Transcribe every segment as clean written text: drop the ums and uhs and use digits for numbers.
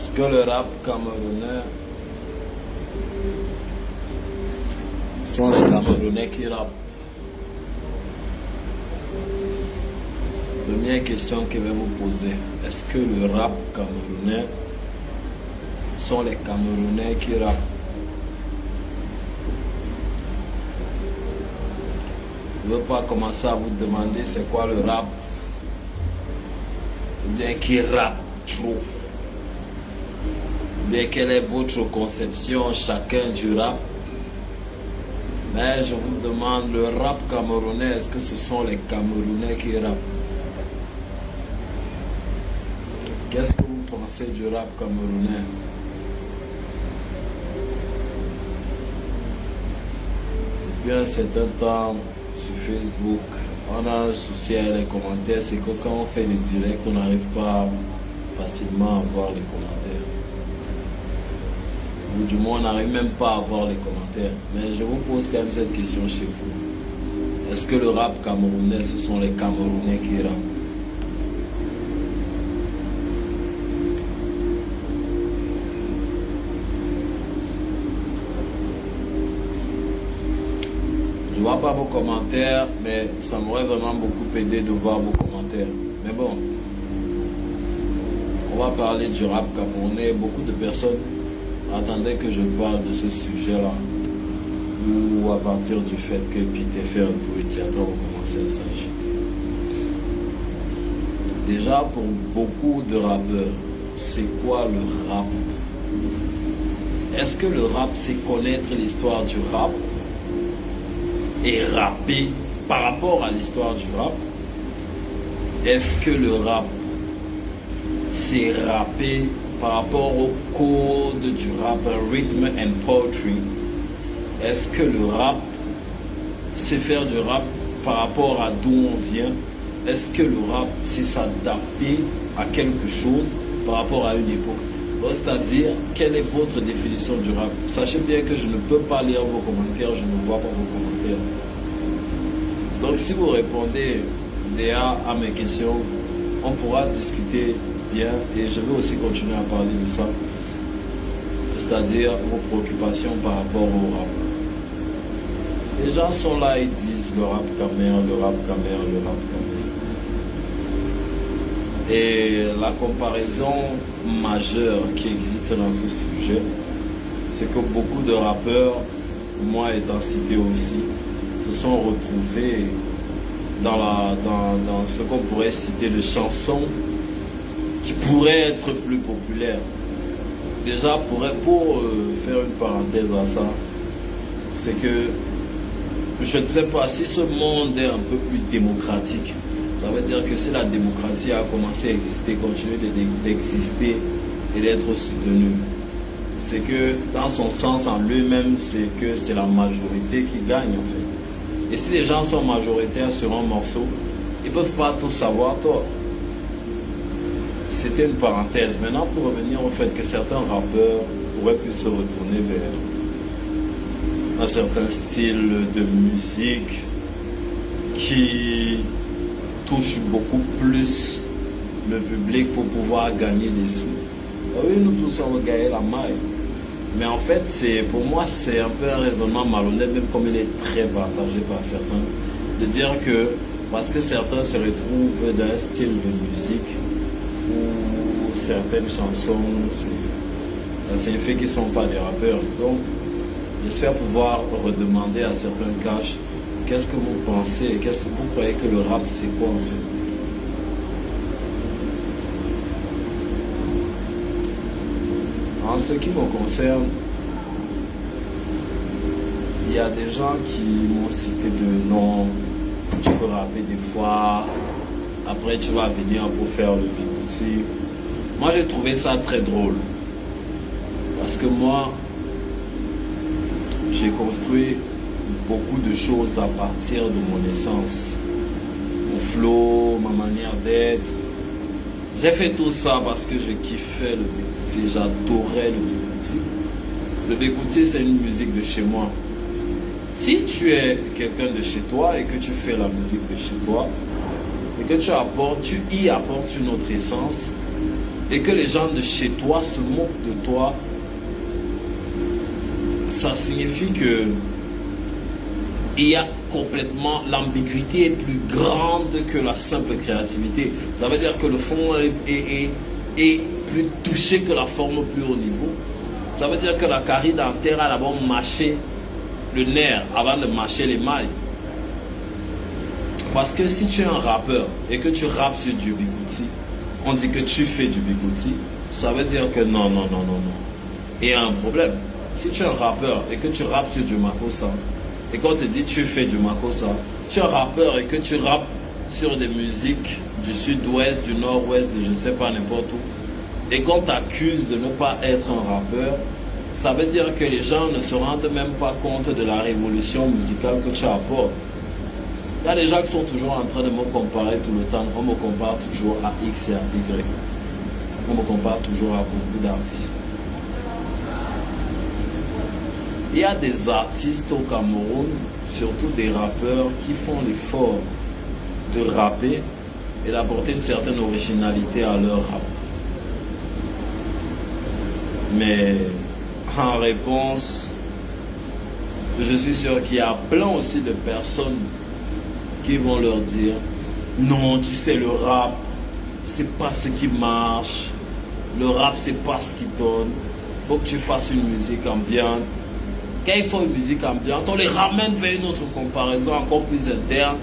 Est-ce que le rap camerounais sont les Camerounais qui rappent? Première question que je vais vous poser. Est-ce que le rap camerounais sont les Camerounais qui rappent? Je ne veux pas commencer à vous demander c'est quoi le rap. Ou bien qui rappe trop. Ou bien quelle est votre conception chacun du rap. Mais je vous demande, le rap camerounais, est-ce que ce sont les Camerounais qui rappent? Qu'est-ce que vous pensez du rap camerounais? Depuis un certain temps, sur Facebook, on a un souci avec les commentaires, c'est que quand on fait le direct, on n'arrive pas facilement à voir les commentaires. Ou du moins, on n'arrive même pas à voir les commentaires. Mais je vous pose quand même cette question chez vous. Est-ce que le rap camerounais, ce sont les Camerounais qui rappent? Je ne vois pas vos commentaires, mais ça m'aurait vraiment beaucoup aidé de voir vos commentaires. Mais bon, on va parler du rap camerounais. Beaucoup de personnes attendaient que je parle de ce sujet-là. Ou à partir du fait que Peter fait un tour et Thiago ont commencé à s'agiter. Déjà, pour beaucoup de rappeurs, c'est quoi le rap? Est-ce que le rap, c'est connaître l'histoire du rap et rapper par rapport à l'histoire du rap? Est-ce que le rap, c'est rapper par rapport au code du rap, rhythm and poetry? Est-ce que le rap, c'est faire du rap par rapport à d'où on vient? Est-ce que le rap, c'est s'adapter à quelque chose par rapport à une époque? C'est-à-dire, quelle est votre définition du rap? Sachez bien que je ne peux pas lire vos commentaires, je ne vois pas vos commentaires. Donc si vous répondez déjà à mes questions, on pourra discuter bien et je vais aussi continuer à parler de ça. C'est-à-dire vos préoccupations par rapport au rap. Les gens sont là et disent le rap camère, le rap camère, le rap camère. Et la comparaison majeure qui existe dans ce sujet, c'est que beaucoup de rappeurs, moi étant cité aussi, se sont retrouvés dans ce qu'on pourrait citer de chansons qui pourraient être plus populaires. Déjà, pour faire une parenthèse à ça, c'est que je ne sais pas si ce monde est un peu plus démocratique. Ça veut dire que si la démocratie a commencé à exister, continuer d'exister et d'être soutenue, c'est que dans son sens en lui-même, c'est que c'est la majorité qui gagne en fait. Et si les gens sont majoritaires sur un morceau, ils ne peuvent pas tout savoir, toi. C'était une parenthèse. Maintenant, pour revenir au fait que certains rappeurs pourraient plus se retourner vers un certain style de musique qui touche beaucoup plus le public pour pouvoir gagner des sous. Oui, nous tous on veut gagner la maille. Mais en fait, pour moi, c'est un peu un raisonnement malhonnête, même comme il est très partagé par certains, de dire que parce que certains se retrouvent dans un style de musique où certaines chansons, ça signifie qu'ils ne sont pas des rappeurs. Donc, j'espère pouvoir redemander à certains caches, qu'est-ce que vous pensez, qu'est-ce que vous croyez que le rap c'est quoi en fait? En ce qui me concerne, il y a des gens qui m'ont cité de noms, tu peux rapper des fois, après tu vas venir pour faire le beat. Moi j'ai trouvé ça très drôle, parce que moi, j'ai construit beaucoup de choses à partir de mon essence. Mon flow, ma manière d'être. J'ai fait tout ça parce que je kiffais le Bekouti, j'adorais le Bekouti. Le Bekouti, c'est une musique de chez moi. Si tu es quelqu'un de chez toi et que tu fais la musique de chez toi, et que tu y apportes une autre essence, et que les gens de chez toi se moquent de toi, ça signifie que il y a complètement, l'ambiguïté est plus grande que la simple créativité. Ça veut dire que le fond est plus touché que la forme au plus haut niveau. Ça veut dire que la carie dentaire a d'abord mâché le nerf avant de mâcher les mailles. Parce que si tu es un rappeur et que tu rappes sur du bigouti, on dit que tu fais du bigouti, ça veut dire que non. Il y a un problème. Si tu es un rappeur et que tu rappes sur du makossa, et qu'on te dit tu fais du makossa, tu es un rappeur et que tu rappes sur des musiques du sud-ouest, du nord-ouest, de je ne sais pas n'importe où, et qu'on t'accuse de ne pas être un rappeur, ça veut dire que les gens ne se rendent même pas compte de la révolution musicale que tu apportes. Il y a des gens qui sont toujours en train de me comparer tout le temps. On me compare toujours à X et à Y. On me compare toujours à beaucoup d'artistes. Il y a des artistes au Cameroun, surtout des rappeurs, qui font l'effort de rapper et d'apporter une certaine originalité à leur rap. Mais en réponse, je suis sûr qu'il y a plein aussi de personnes qui vont leur dire non, tu sais, le rap, c'est pas ce qui marche. Le rap, c'est pas ce qui donne. Il faut que tu fasses une musique ambiante. Quand ils font une musique ambiante, on les ramène vers une autre comparaison encore plus interne.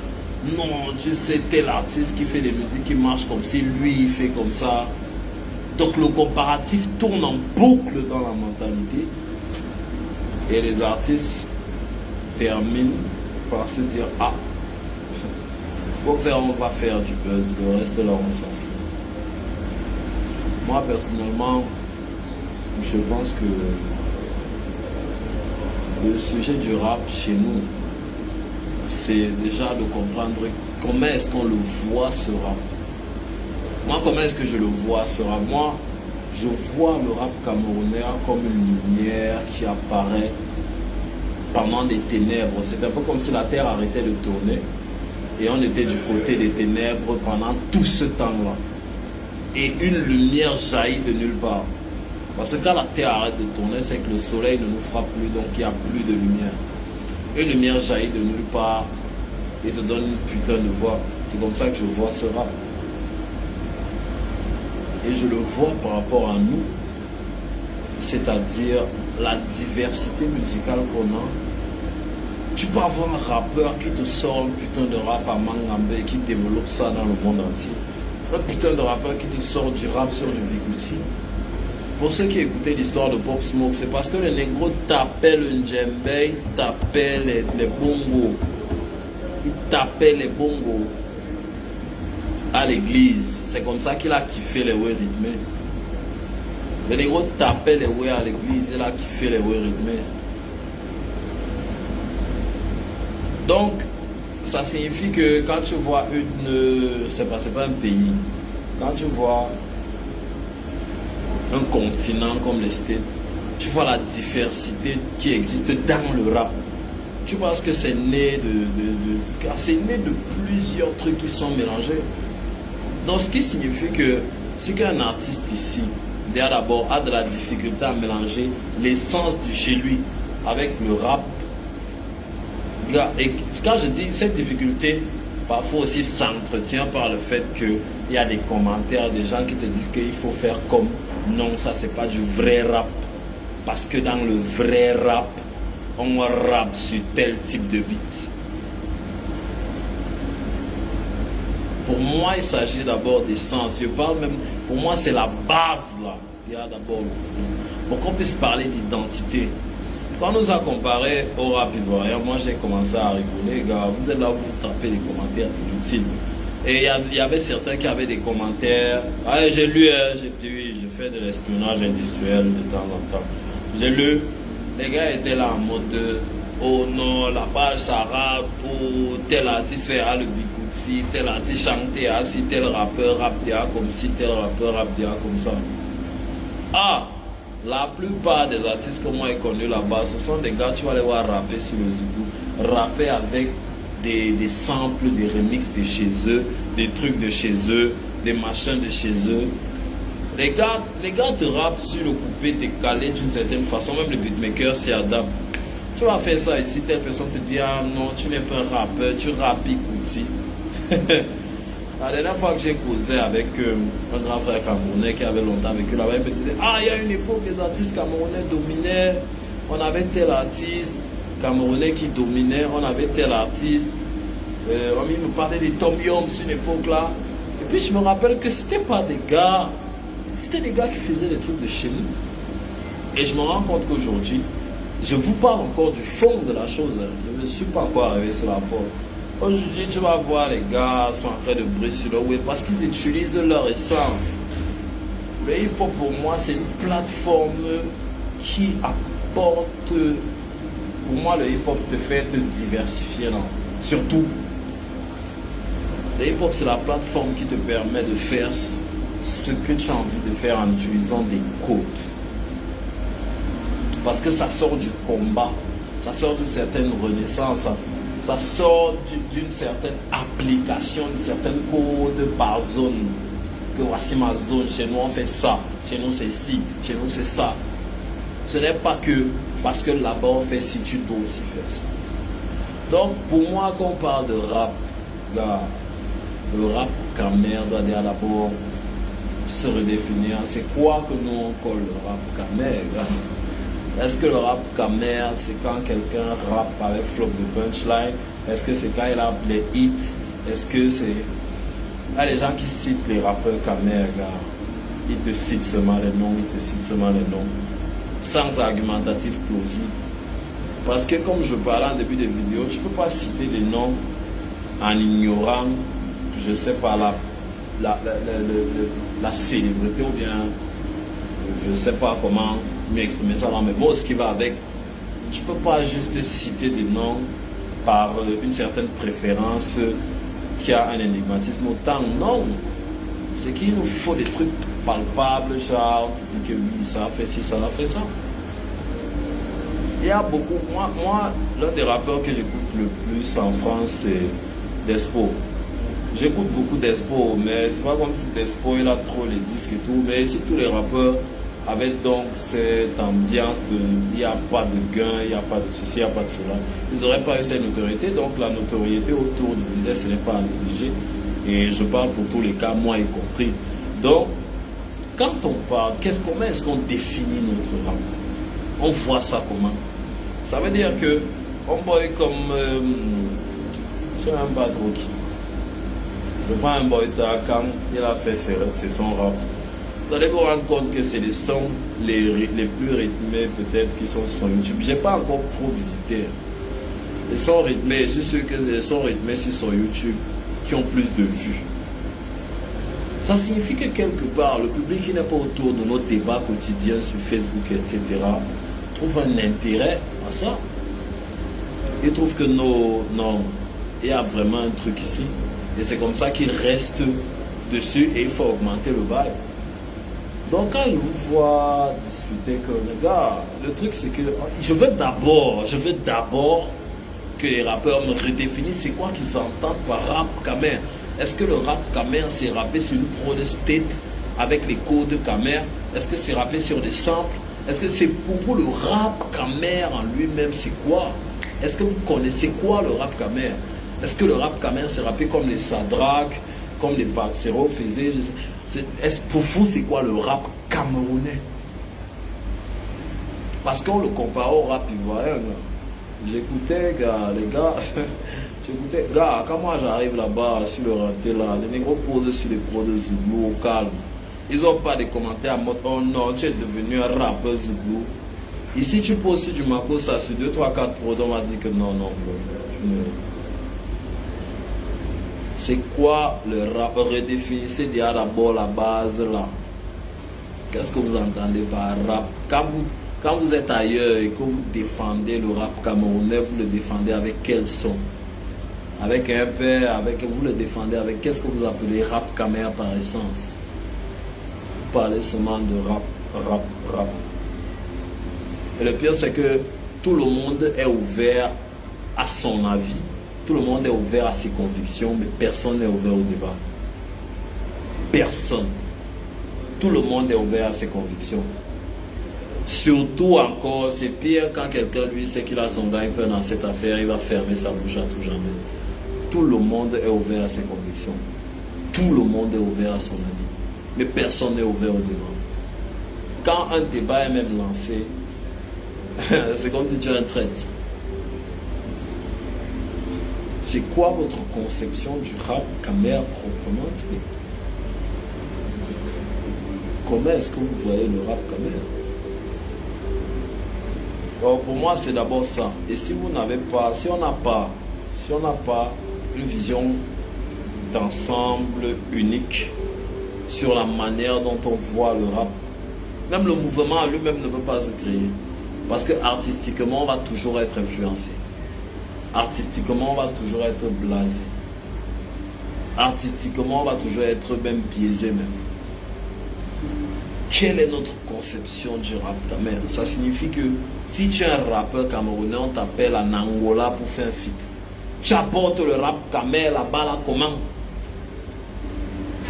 Non, tu sais, tel artiste qui fait des musiques qui marchent comme si lui, il fait comme ça. Donc le comparatif tourne en boucle dans la mentalité. Et les artistes terminent par se dire ah, on va faire du buzz, le reste là on s'en fout. Moi personnellement, je pense que le sujet du rap chez nous, c'est déjà de comprendre comment est-ce qu'on le voit ce rap. Moi, comment est-ce que je le vois ce rap? Moi, je vois le rap camerounais comme une lumière qui apparaît pendant des ténèbres. C'est un peu comme si la terre arrêtait de tourner et on était du côté des ténèbres pendant tout ce temps-là. Et une lumière jaillit de nulle part. Parce que quand la terre arrête de tourner, c'est que le soleil ne nous frappe plus, donc il n'y a plus de lumière. Une lumière jaillit de nulle part et te donne une putain de voix. C'est comme ça que je vois ce rap. Et je le vois par rapport à nous, c'est-à-dire la diversité musicale qu'on a. Tu peux avoir un rappeur qui te sort un putain de rap à Mangambe et qui développe ça dans le monde entier. Un putain de rappeur qui te sort du rap sur du bigouti. Pour ceux qui écoutaient l'histoire de Pop Smoke, c'est parce que le négro tapait le djembe, il tapait les bongos. Il tapait les bongos à l'église. C'est comme ça qu'il a kiffé les ouais rythmés. Le négro tapait les ouais à l'église, il a kiffé les ouais rythmés. Donc, ça signifie que quand tu vois c'est pas un pays, quand tu vois un continent comme les States, tu vois la diversité qui existe dans le rap. Tu penses que c'est né c'est né de plusieurs trucs qui sont mélangés. Donc ce qui signifie que si un artiste ici, d'abord a de la difficulté à mélanger l'essence de chez lui avec le rap, et quand je dis cette difficulté, parfois aussi s'entretient par le fait qu'il y a des commentaires, des gens qui te disent qu'il faut faire comme. Non, ça c'est pas du vrai rap. Parce que dans le vrai rap, on rappe sur tel type de beat. Pour moi, il s'agit d'abord d'essence. Je parle même, pour moi, c'est la base là. Il y a d'abord pour qu'on puisse parler d'identité. Quand on nous a comparé au rap ivoirien, moi j'ai commencé à rigoler, gars. Vous êtes là, vous tapez des commentaires inutiles. Et il y avait certains qui avaient des commentaires. Ah, j'ai lu, j'ai dit, je fais de l'espionnage industriel de temps en temps. J'ai lu, les gars étaient là en mode de, oh non, la page ça rappe, ou tel artiste fait le bigouti, tel artiste chantait, si tel rappeur rappe comme si, tel rappeur rappe comme ça. Ah, la plupart des artistes que moi j'ai connus là-bas, ce sont des gars, tu vas les voir rapper sur le zougou, rapper avec des samples, des remixes de chez eux, des trucs de chez eux, des machins de chez eux. Les gars te rappent sur le coupé, t'es calé d'une certaine façon, même le beatmaker s'y adapte. Tu vas faire ça ici, telle personne te dit, ah non, tu n'es pas un rappeur, tu rappes Kuti. La dernière fois que j'ai causé avec un grand frère camerounais qui avait longtemps vécu là-bas, il me disait, ah, il y a une époque, les artistes camerounais dominaient, on avait tel artiste camerounais qui dominait, on avait tel artiste, on me parlait des Tom Yum sur une époque là. Et puis je me rappelle que c'était pas des gars, c'était des gars qui faisaient des trucs de chez nous. Et je me rends compte qu'aujourd'hui, je vous parle encore du fond de la chose. Je ne suis pas encore arrivé sur la forme. Aujourd'hui, tu vas voir les gars sont en train de briller sur le web parce qu'ils utilisent leur essence. Le hip-hop pour moi, c'est une plateforme qui apporte... Pour moi, le hip-hop te fait te diversifier. Non? Surtout, le hip-hop, c'est la plateforme qui te permet de faire ce que tu as envie de faire en utilisant des codes. Parce que ça sort du combat, ça sort d'une certaine renaissance, ça sort d'une certaine application, d'une certaine code par zone. Que voici ma zone, chez nous on fait ça, chez nous c'est ci, chez nous c'est ça. Ce n'est pas que parce que là-bas on fait ci, tu dois aussi faire ça. Donc pour moi, quand on parle de rap, gars, le rap Camer doit d'abord se redéfinir. C'est quoi que nous on colle le rap Camer, gars? Est-ce que le rap Camer, c'est quand quelqu'un rappe avec flop de punchline? Est-ce que c'est quand il a les hits? Est-ce que c'est... Il y a les gens qui citent les rappeurs Camer, gars. Ils te citent seulement les noms, ils te citent seulement les noms. Sans argumentatif plausible. Parce que comme je parlais en début de vidéo, tu ne peux pas citer des noms en ignorant, je ne sais pas, la célébrité ou bien, je ne sais pas comment m'exprimer ça dans mes mots, ce qui va avec. Tu ne peux pas juste citer des noms par une certaine préférence qui a un énigmatisme. Autant non, c'est qu'il nous faut des trucs palpables, genre tu dis que oui, ça a fait ci, ça a fait ça. Il y a beaucoup, moi l'un des rappeurs que j'écoute le plus en France, c'est Despo. J'écoute beaucoup Despo, mais c'est pas comme si Despo il a trop les disques et tout, mais si tous les rappeurs avaient donc cette ambiance de il n'y a pas de gain, il n'y a pas de ceci, il n'y a pas de cela, ils n'auraient pas eu cette notoriété. Donc la notoriété autour du business, ce n'est pas à négliger. Et je parle pour tous les cas, moi y compris. Donc, quand on parle, comment est-ce qu'on définit notre rap? On voit ça comment? Ça veut dire que on boy comme je sais même pas trop qui. Je prends un boy quand il a fait ses sons rap. Vous allez vous rendre compte que c'est les sons les plus rythmés peut-être qui sont sur YouTube. J'ai pas encore trop visité. Les sons rythmés, je suis sûr que les sons rythmés sur YouTube qui ont plus de vues. Ça signifie que quelque part, le public qui n'est pas autour de nos débats quotidiens sur Facebook, etc., trouve un intérêt à ça. Il trouve que non, il y a vraiment un truc ici. Et c'est comme ça qu'il reste dessus et il faut augmenter le bail. Donc quand je vous vois discuter que les gars, le truc c'est que je veux d'abord que les rappeurs me redéfinissent c'est quoi qu'ils entendent par rap Camer. Est-ce que le rap Camer c'est rappé sur une prod state avec les codes Camer? Est-ce que c'est rappé sur des samples? Est-ce que c'est pour vous le rap Camer en lui-même c'est quoi? Est-ce que vous connaissez quoi le rap Camer? Est-ce que le rap Camer c'est rappé comme les Sadrak, comme les Valsero faisaient? Pour vous c'est quoi le rap camerounais? Parce qu'on le compare au rap ivoirien. J'écoutais les gars, j'écoutais, gars, quand moi j'arrive là-bas sur le renté là, les négros posent sur les pros de Zulu au calme. Ils n'ont pas de commentaires en mode oh non, tu es devenu un rappeur Zulu. Ici tu poses sur du Makossa sur 2, 3, 4 pros, on va dire que non, c'est quoi le rap? Redéfinissez déjà d'abord la base là. Qu'est-ce que vous entendez par rap? Quand vous êtes ailleurs et que vous défendez le rap camerounais, vous le défendez avec quel son? Avec un père, vous le défendez avec qu'est-ce que vous appelez rap Camer par essence? Vous parlez seulement de rap. Et le pire c'est que tout le monde est ouvert à son avis. Tout le monde est ouvert à ses convictions, mais personne n'est ouvert au débat. Personne. Tout le monde est ouvert à ses convictions. Surtout encore, c'est pire quand quelqu'un lui sait qu'il a son gagne-pain dans cette affaire, il va fermer sa bouche à tout jamais. Tout le monde est ouvert à ses convictions. Tout le monde est ouvert à son avis. Mais personne n'est ouvert au débat. Quand un débat est même lancé, c'est comme si tu es un traître. C'est quoi votre conception du rap Kamer proprement dit? Comment est-ce que vous voyez le rap Kamer? Alors pour moi, c'est d'abord ça. Et si vous n'avez pas, si on n'a pas une vision d'ensemble unique sur la manière dont on voit le rap, même le mouvement lui-même ne peut pas se créer. Parce que artistiquement, on va toujours être influencé. Artistiquement, on va toujours être blasé. Artistiquement, on va toujours être même biaisé même. Quelle est notre conception du rap Kamer? Ça signifie que si tu es un rappeur camerounais, on t'appelle en Angola pour faire un feat. Tu apportes le rap Kamer là-bas, là, comment?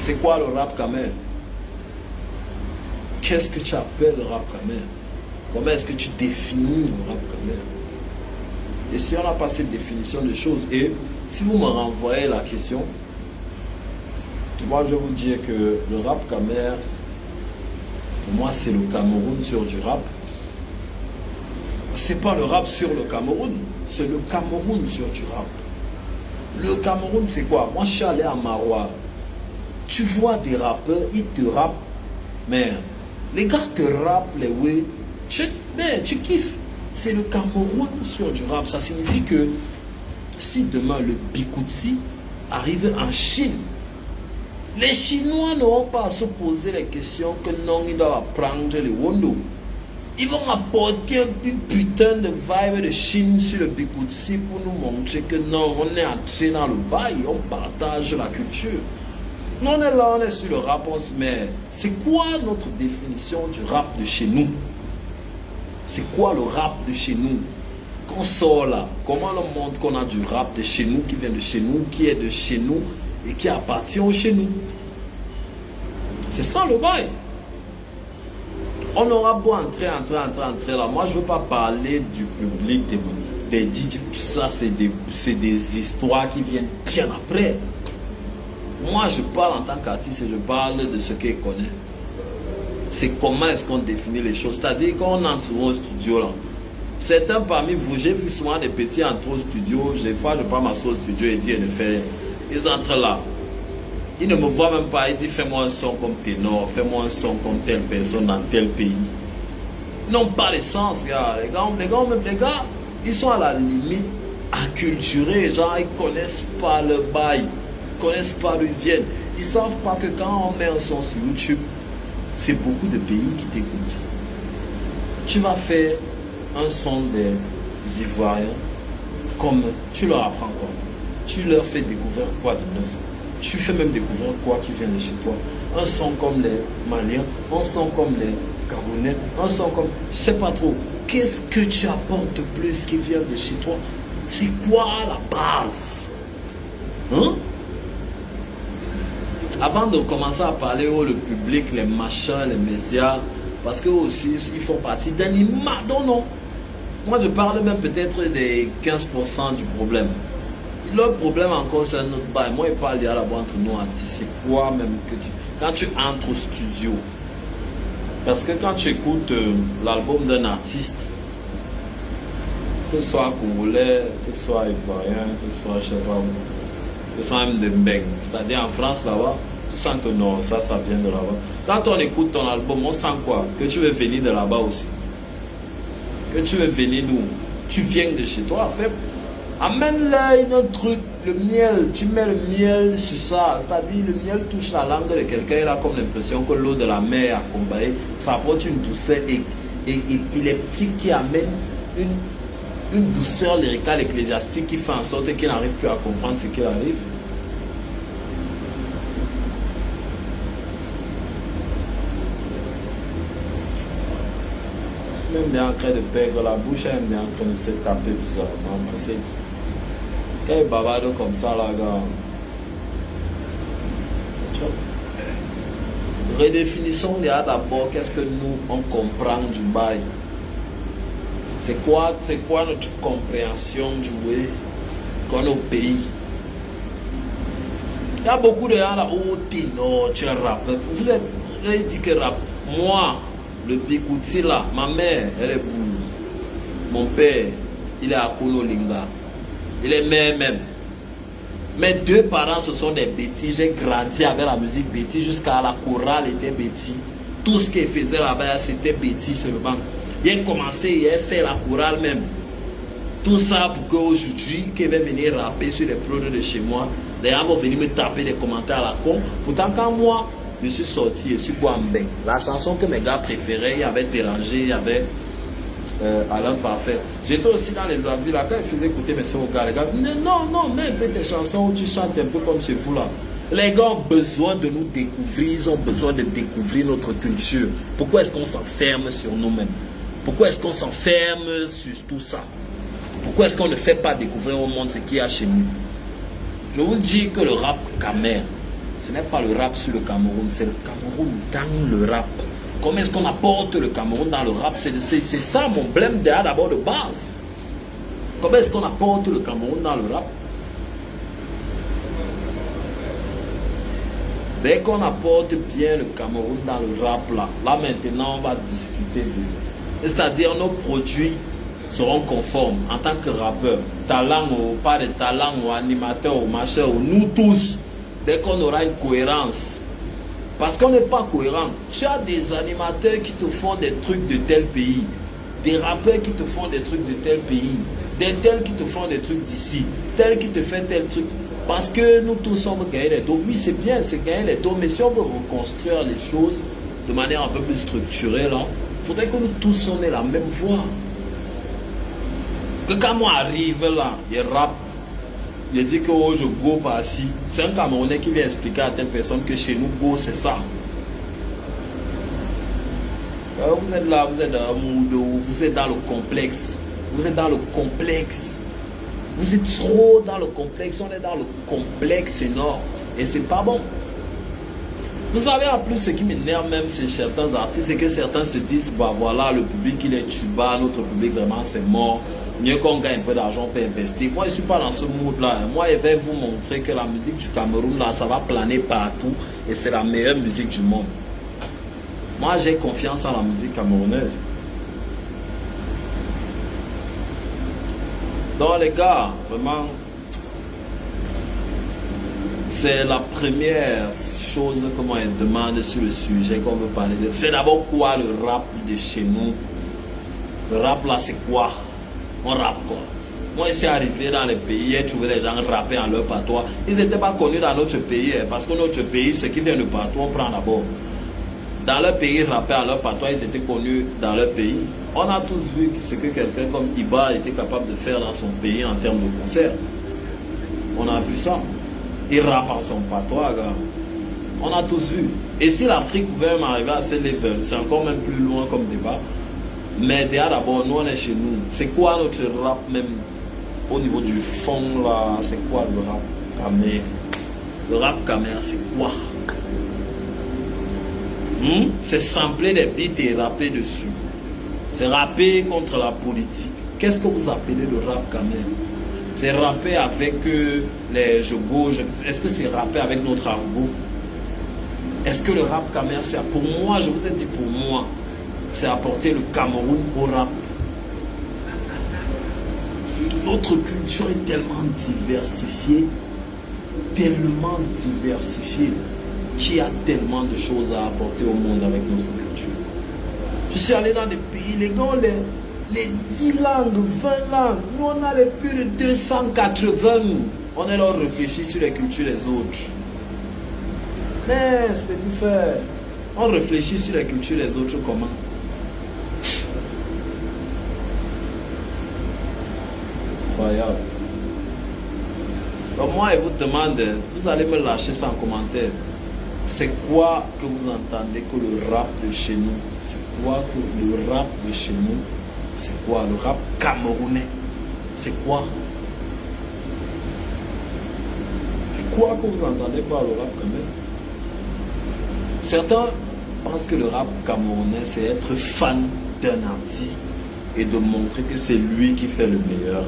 C'est quoi le rap Kamer? Qu'est-ce que tu appelles le rap Kamer? Comment est-ce que tu définis le rap Kamer? Et si on n'a pas cette définition de choses, et si vous me renvoyez la question, moi je vais vous dire que le rap Kamer, pour moi c'est le Cameroun sur du rap. C'est pas le rap sur le Cameroun, c'est le Cameroun sur du rap. Le Cameroun c'est quoi? Moi je suis allé à Marois. Tu vois des rappeurs, ils te rappent, mais les gars te rappent les ouais, tu kiffes. C'est le Cameroun sur du rap. Ça signifie que si demain le Bikutsi arrive en Chine, les Chinois n'auront pas à se poser les questions que non, ils doivent apprendre les Wondo. Ils vont apporter une putain de vibe de Chine sur le Bikutsi pour nous montrer que non, on est entré dans le bail, on partage la culture. Nous on est là, on est sur le rap, on se met. C'est quoi notre définition du rap de chez nous? C'est quoi le rap de chez nous? Qu'on sort là, comment on montre qu'on a du rap de chez nous, qui vient de chez nous, qui est de chez nous et qui appartient au chez nous? C'est ça le bail. On aura beau entrer là. Moi je ne veux pas parler du public, des DJ, tout ça c'est des histoires qui viennent bien après. Moi je parle en tant qu'artiste et je parle de ce qu'il connaît. C'est comment est-ce qu'on définit les choses. C'est-à-dire quand on entre souvent au studio là, certains parmi vous, j'ai vu souvent des petits entrer au studio, des fois je prends ma sauce au studio et dis et ne fais rien. Ils entrent là. Ils ne me voient même pas, ils disent fais-moi un son comme ténor, fais-moi un son comme telle personne dans tel pays. Ils n'ont pas l'essence, gars. Les gars, ils sont à la limite acculturés, genre ils ne connaissent pas le bail, ils ne connaissent pas d'où ils viennent. Ils ne savent pas que quand on met un son sur YouTube, c'est beaucoup de pays qui t'écoutent. Tu vas faire un son des Ivoiriens, comme tu leur apprends quoi? Tu leur fais découvrir quoi de neuf? Tu fais même découvrir quoi qui vient de chez toi? Un son comme les Maliens, un son comme les Gabonais, un son comme... Je sais pas trop. Qu'est-ce que tu apportes plus qui vient de chez toi? C'est quoi la base? Hein? Avant de commencer à parler au le public, les machins, les médias, parce que aussi ils font partie d'un immense... Non. Moi je parle même peut-être des 15% du problème. Le problème encore c'est un autre bail. Moi je parle là-bas entre nous artistes. C'est quoi même que tu... Quand tu entres au studio, parce que quand tu écoutes l'album d'un artiste, que ce soit congolais, que ce soit ivoirien, que ce soit je sais pas où, que ce soit même de Mbeng, c'est-à-dire en France là-bas, tu sens que non, ça vient de là-bas. Quand on écoute ton album, on sent quoi? Que tu veux venir de là-bas aussi. Que tu veux venir d'où? Tu viens de chez toi, en fait. Amène-là un autre truc, le miel, tu mets le miel sur ça, c'est-à-dire le miel touche la langue de quelqu'un, il a comme l'impression que l'eau de la mer a combattu, ça apporte une douceur épileptique qui amène une douceur lyricale ecclésiastique qui fait en sorte qu'il n'arrive plus à comprendre ce qu'il arrive. Je suis même bien en train de perdre la bouche, elle est bien en train de se taper bizarrement. Quand il bavarde comme ça, là, gars. Redéfinissons d'abord qu'est-ce que nous, on comprend du bail. C'est quoi notre compréhension du way qu'on au pays. Il y a beaucoup de gens là, oh, non, tu es rappeur. Vous avez dit que rap. Moi, le Bikouti là, ma mère, elle est boule. Mon père, il est à Kololinga. Il est mère même. Mes deux parents, ce sont des bêtis. J'ai grandi avec la musique bêtis jusqu'à la chorale était bêtis. Tout ce qu'ils faisaient là-bas, c'était bêtis seulement. Il a commencé, il a fait la chorale même. Tout ça pour qu'aujourd'hui, qu'il va venir rapper sur les produits de chez moi, les gens vont venir me taper des commentaires à la con. Pourtant, quand moi, je suis sorti, je suis Guambé. La chanson que mes gars préféraient, il y avait Dérangé, il y avait Alain Parfait. J'étais aussi dans les avis là, quand ils faisaient écouter mes sons aux gars, les gars disaient non, mais tes chansons où tu chantes un peu comme chez vous là. Les gars ont besoin de nous découvrir, ils ont besoin de découvrir notre culture. Pourquoi est-ce qu'on s'enferme sur nous-mêmes? Pourquoi est-ce qu'on s'enferme sur tout ça? Pourquoi est-ce qu'on ne fait pas découvrir au monde ce qu'il y a chez nous? Je vous dis que le rap Camer, ce n'est pas le rap sur le Cameroun, c'est le Cameroun dans le rap. Comment est-ce qu'on apporte le Cameroun dans le rap? C'est ça mon blème d'abord de base. Comment est-ce qu'on apporte le Cameroun dans le rap? Dès qu'on apporte bien le Cameroun dans le rap là maintenant on va discuter de... C'est-à-dire nos produits seront conformes en tant que rappeur. Talent ou pas de talent ou animateur ou machin ou nous tous. Dès qu'on aura une cohérence. Parce qu'on n'est pas cohérent. Tu as des animateurs qui te font des trucs de tel pays. Des rappeurs qui te font des trucs de tel pays. Des tels qui te font des trucs d'ici. Tel qui te fait tel truc. Parce que nous tous sommes gagnés les dos. Oui, c'est bien, c'est gagner les dos. Mais si on veut reconstruire les choses de manière un peu plus structurée, là, il faudrait que nous tous on ait la même voix. Que quand moi arrive là, il rappe. Il dit que oh, je go par ici. C'est un Camerounais qui vient expliquer à telle personne que chez nous, go, c'est ça. Vous êtes là, vous êtes dans un mood, vous êtes dans le complexe. Vous êtes dans le complexe. Vous êtes trop dans le complexe. On est dans le complexe énorme. Et c'est pas bon. Vous savez, en plus, ce qui m'énerve même, c'est certains artistes, c'est que certains se disent, bah voilà, le public, il est tuba, notre public, vraiment, c'est mort. Mieux qu'on gagne un peu d'argent pour investir. Moi, je ne suis pas dans ce mood-là. Moi, je vais vous montrer que la musique du Cameroun, là, ça va planer partout. Et c'est la meilleure musique du monde. Moi, j'ai confiance en la musique camerounaise. Donc, les gars, vraiment, c'est la première chose que moi, je demande sur le sujet qu'on veut parler de. C'est d'abord quoi le rap de chez nous? Le rap, là, c'est quoi? On rappe quoi. Moi, je suis arrivé dans les pays et trouvé les gens rapper en leur patois. Ils n'étaient pas connus dans notre pays. Parce que notre pays, ce qui vient de partout, on prend d'abord. Dans leur pays, rapper en leur patois, ils étaient connus dans leur pays. On a tous vu ce que quelqu'un comme Iba était capable de faire dans son pays en termes de concert. On a vu ça. Il rappe en son patois, gars. On a tous vu. Et si l'Afrique pouvait même arriver à ce level, c'est encore même plus loin comme débat. Mais déjà d'abord, nous on est chez nous. C'est quoi notre rap même au niveau du fond là? C'est quoi le rap Camer? Le rap Camer, c'est quoi? C'est sampler des beats et rapper dessus. C'est rapper contre la politique. Qu'est-ce que vous appelez le rap Camer? C'est rapper avec les jogos. Est-ce que c'est rapper avec notre argot? Est-ce que le rap Camer, c'est pour moi, je vous ai dit pour moi, c'est apporter le Cameroun au rap. Notre culture est tellement diversifiée, qu'il y a tellement de choses à apporter au monde avec notre culture. Je suis allé dans des pays, les gars, les 10 langues, 20 langues, nous on a les plus de 280. On est là, on réfléchit sur les cultures des autres. Mais, ce petit frère, on réfléchit sur les cultures des autres comment? Incroyable. Donc moi, je vous demande, vous allez me lâcher ça en commentaire. C'est quoi que vous entendez que le rap de chez nous? C'est quoi que le rap de chez nous? C'est quoi le rap camerounais? C'est quoi? C'est quoi que vous entendez par le rap camerounais? Certains Je pense que le rap camerounais, c'est être fan d'un artiste et de montrer que c'est lui qui fait le meilleur.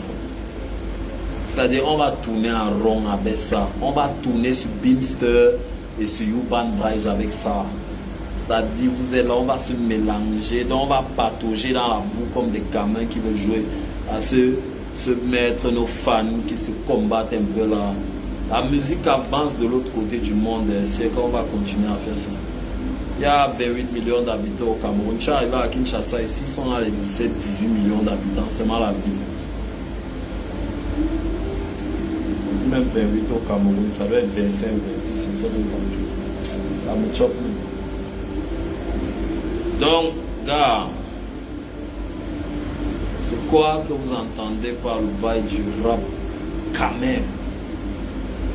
C'est-à-dire, on va tourner en rond avec ça. On va tourner sur Beamster et sur Urban Bridge avec ça. C'est-à-dire, vous êtes là, on va se mélanger, donc on va patauger dans la boue comme des gamins qui veulent jouer à se mettre nos fans qui se combattent un peu là. La musique avance de l'autre côté du monde, c'est qu'on va continuer à faire ça. Il y a 28 millions d'habitants au Cameroun. Je suis arrivé à Kinshasa, ici, ils sont dans les 17-18 millions d'habitants, c'est mal la vie. On dit même 28 au Cameroun, ça doit être 25, 26, c'est ça le ça me choque. Donc, gars, c'est quoi que vous entendez par le bail du rap Cameroun?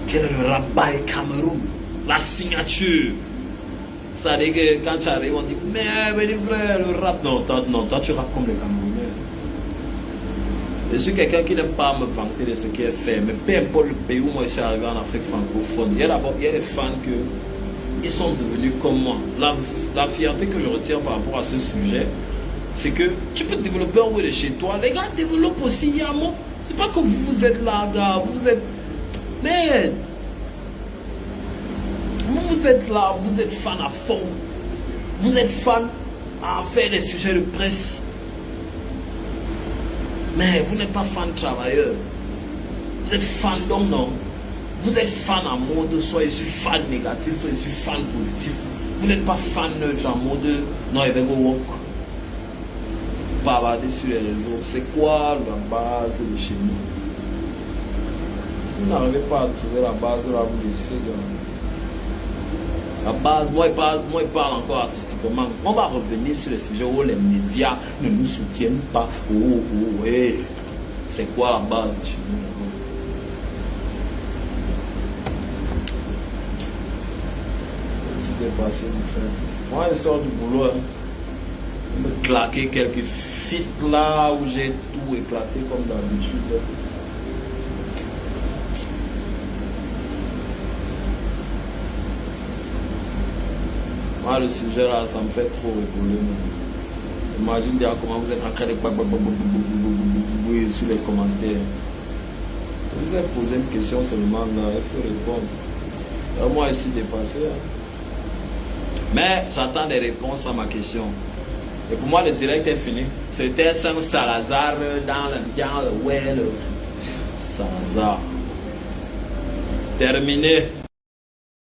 Quel est le rap bail Cameroun? La signature. C'est-à-dire que quand tu arrives, on dit, mais les frères, le rap, non, toi tu rappes comme les Camerounais. Je suis quelqu'un qui n'aime pas me vanter de ce qui est fait, mais peu importe le pays où moi je suis arrivé en Afrique francophone, il y a des fans qui sont devenus comme moi. La fierté que je retire par rapport à ce sujet, c'est que tu peux développer un web de chez toi. Les gars développent aussi Yamo. C'est pas que vous êtes là, gars, vous êtes... Mais... Vous êtes là, vous êtes fan à fond. Vous êtes fan à faire des sujets de presse. Mais vous n'êtes pas fan travailleur. Vous êtes fan d'homme, non? Vous êtes fan en mode, soit je suis fan négatif, soit je suis fan positif. Vous n'êtes pas fan neutre en mode, non, il va go walk. Bavarder sur les réseaux. C'est quoi la base de chez nous? Si vous n'arrivez pas à trouver la base, là, vous laissez. La base, moi, il parle encore artistiquement. On va revenir sur les sujets où les médias ne nous soutiennent pas. Ouais. C'est quoi la base de chez nous? Dépassé, mon frère. Moi, je sors du boulot. Je me claquer quelques feats là où j'ai tout éclaté comme d'habitude. Moi, le sujet là, ça me fait trop rigoler. Imagine déjà comment vous êtes en train de sur les commentaires. Je vous ai posé une question seulement là, il faut répondre. Moi, je suis dépassé. Mais j'attends des réponses à ma question. Et pour moi, le direct est fini. C'était Saint Salazar dans le well. Salazar. Terminé.